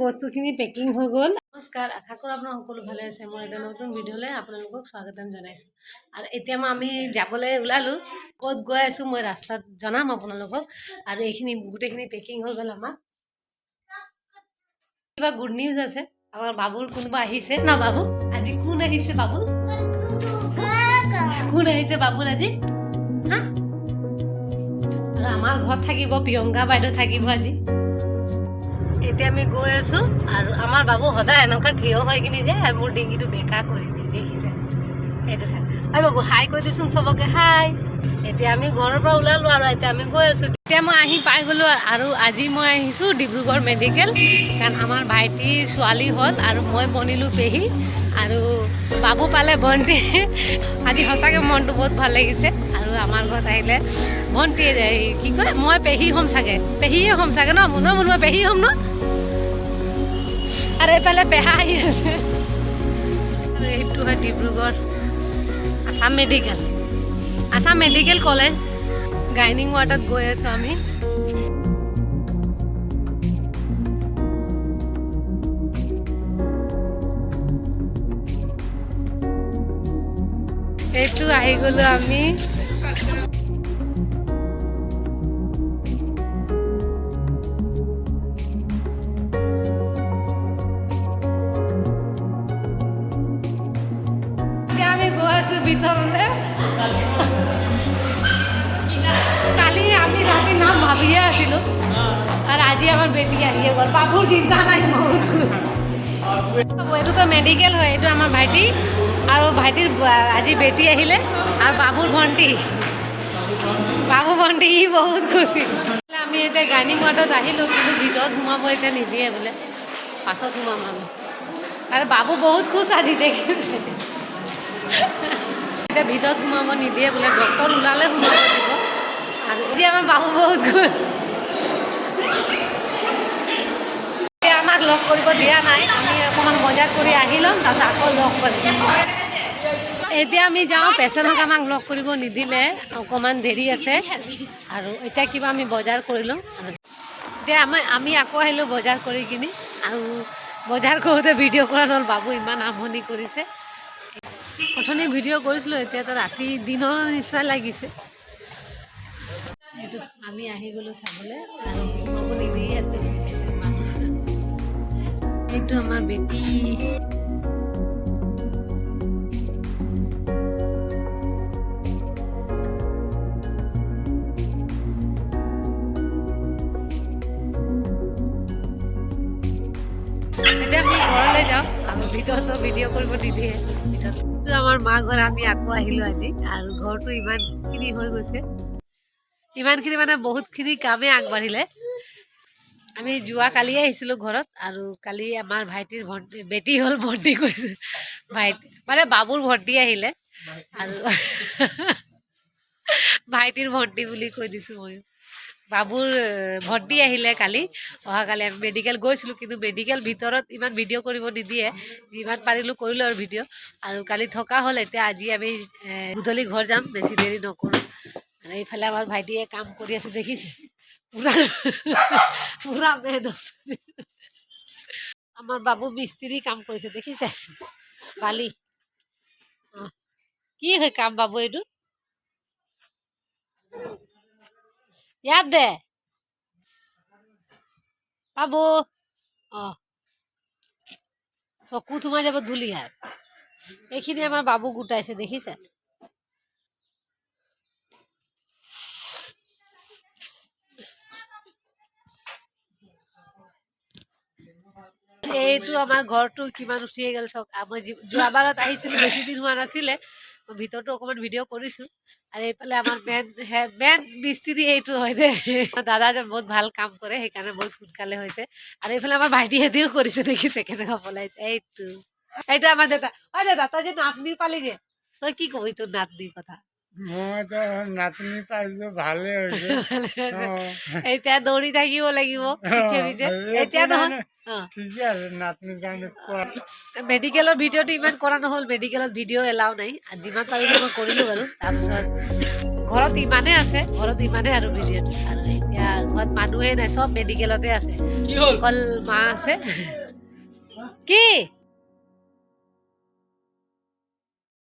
বস্তুখিনি পেকিং হৈ গ'ল। নমস্কাৰ, আশা কৰোঁ আপোনাৰ সকলো ভালে আছে। মই এটা নতুন ভিডিঅ'লৈ আপোনালোকক স্বাগতম জনাইছোঁ। আৰু এতিয়া আমি যাবলৈ ওলালোঁ। ক'ত গৈ আছোঁ মই ৰাস্তাত জনাম আপোনালোকক। আৰু এইখিনি গোটেইখিনি পেকিং হৈ গ'ল। আমাৰ কিবা গুড নিউজ আছে। আমাৰ বাবুৰ কোনোবা আহিছে না বাবু? আজি কোন আহিছে বাবু? কোন আহিছে বাবুৰ আজি? হা? আৰু আমাৰ ঘৰত থাকিব প্ৰিয়ংকা বাইদেউ থাকিব আজি। এতিয়া আমি গৈ আছোঁ আৰু আমাৰ বাবু সদায় এনেকুৱা থিয় হৈ কিনি যে মোৰ ডিঙিটো বেকা কৰি দিয়ে, দেখিছে? এইটো চাই বাবু হাই কৈ দিছোন চবকে, হাই। এতিয়া আমি ঘৰৰ পৰা ওলালোঁ আৰু এতিয়া আমি গৈ আছোঁ। এতিয়া মই আহি পাই গ'লোঁ আৰু আজি মই আহিছোঁ ডিব্ৰুগড় মেডিকেল, কাৰণ আমাৰ ভাইটিৰ ছোৱালী হ'ল আৰু মই বনিলোঁ পেহী আৰু বাবু পালে ভণ্টি। আজি সঁচাকৈ মনটো বহুত ভাল লাগিছে। আৰু আমাৰ ঘৰত আহিলে ভণ্টি কি কয়, মই পেহী হ'ম চাগে, পেহীয়ে হ'ম চাগে ন, মই পেহী হ'ম ন। আৰু এইফালে পেহা আহি আছে। আৰু এইটো হয় ডিব্ৰুগড় আছাম মেডিকেল কলেজ, গাইনিং ৱাৰ্ডত গৈ আছোঁ আমি। এইটো আহি গ'লোঁ আমি। আমি গৈ আছোঁ ভিতৰলৈ। কালি আমি ৰাতি নাম ভাবিয়ে আছিলোঁ আৰু আজি আমাৰ বেটি আহিয়ে গ'ল। বাবুৰ চিন্তা নাই, এইটোতো মেডিকেল হয়। এইটো আমাৰ ভাইটি আৰু ভাইটিৰ আজি বেটি আহিলে আৰু বাবুৰ ভণ্টি ই বহুত খুচি। আমি এতিয়া গাইনিং ৱাৰ্ডত আহিলোঁ, কিন্তু ভিতৰত সোমাব এতিয়া নিদিয়ে বোলে, পাছত সোমাম আমি। আৰু বাবু বহুত খুচ আজি, দেখিছে? এতিয়া ভিতৰত সোমাব নিদিয়ে বোলে, ডক্টৰ ওলালে সোমাব দিব। আৰু আজি আমাৰ বাবু বহুত খুচ। আমাক লগ কৰিব দিয়া নাই, আমি অকণমান বজাৰ কৰি আহি ল'ম, তাৰপিছত আকৌ লগ কৰিম। এতিয়া আমি যাওঁ, পেচেণ্টক আমাক লগ কৰিব নিদিলে, অকণমান দেৰি আছে। আৰু এতিয়া কিবা আমি বজাৰ কৰি লওঁ। এতিয়া আমি আকৌ আহিলোঁ বজাৰ কৰি কিনি। আৰু বজাৰ কৰোঁতে ভিডিঅ' কৰা নহ'ল, বাবু ইমান আমনি কৰিছে। অথনি ভিডিঅ' কৰিছিলোঁ, এতিয়াতো ৰাতি দিনৰ নিচিনা লাগিছে। এইটো আমি আহি গ'লোঁ চাবলৈ আৰু সোমাব নিদিয়ে বেছি মানুহ। এইটো আমাৰ বেটি। এতিয়া আমি ঘৰলৈ যাওঁ আৰু ভিতৰতো ভিডিঅ' কৰিব নিদিয়ে। ভিতৰত আমাৰ মা ঘৰ, আমি আকৌ আহিলোঁ আজি। আৰু ঘৰটো ইমানখিনি হৈ গৈছে, ইমানখিনি মানে বহুতখিনি কামেই আগবাঢ়িলে। আমি যোৱা কালিয়ে আহিছিলোঁ ঘৰত। আৰু কালি আমাৰ ভাইটিৰ বেটি হ'ল, ভণ্টি কৈছে, ভাইটি মানে বাবুৰ ভণ্টি আহিলে। আৰু ভাইটিৰ ভণ্টি বুলি কৈ দিছোঁ মই। বাবুৰ ভণ্টি আহিলে কালি, অহাকালি আমি মেডিকেল গৈছিলোঁ, কিন্তু মেডিকেল ভিতৰত ইমান ভিডিঅ' কৰিব নিদিয়ে। যিমান পাৰিলোঁ কৰিলোঁ আৰু ভিডিঅ'। আৰু কালি থকা হ'ল, এতিয়া আজি আমি গধূলি ঘৰ যাম, বেছি দেৰি নকৰোঁ। আৰু এইফালে আমাৰ ভাইটিয়ে কাম কৰি আছে, দেখিছে? পুৰা আমাৰ বাবু মিস্ত্ৰী কাম কৰিছে, দেখিছে? বালি কি হয় কাম বাবু, এইটো ইয়াত দে বাবু। চকুত সোমাই যাব ধূলি হাত। এইখিনি আমাৰ বাবু গোটাইছে, দেখিছে? এইটো আমাৰ ঘৰটো কিমান উঠিয়ে গ'ল চাওক। মই যোৱাবাৰত আহিছিলোঁ, বেছি দিন হোৱা নাছিলে, ভিতৰতো অকণমান ভিডিঅ' কৰিছোঁ। আৰু এইফালে আমাৰ মেইন মিস্ত্ৰী এইটো হয় দে, দাদা যে বহুত ভাল কাম কৰে, সেইকাৰণে বহুত সোনকালে হৈছে। আৰু এইফালে আমাৰ ভাইটিহঁতেও কৰিছে, দেখিছে কেনেকুৱা পলাইছে? এইটো আমাৰ দেউতা। দেউতা, তই যে নাতনি পালি যে, তই কি কবি তোৰ নাতনিৰ কথা? মইতো নাতনি পাইছো, ভালে হৈছে। এতিয়া দৌৰি থাকিব লাগিব পিছে পিছে। এতিয়া নহয়, ঠিকে আছে, নাতনিৰ কাৰণে মেডিকেলৰ ভিডিঅ'টো ইমান কৰা নহ'ল, মেডিকেলত ভিডিঅ' এলাও নাই। যিমান পাৰিলোঁ মই কৰিলোঁ বাৰু। তাৰপিছত ঘৰত ইমানেই আছে, ঘৰত ইমানেই আৰু ভিডিঅ'টো। আৰু এতিয়া ঘৰত মানুহে নাই, চব মেডিকেলতে আছে। অকল মা আছে কি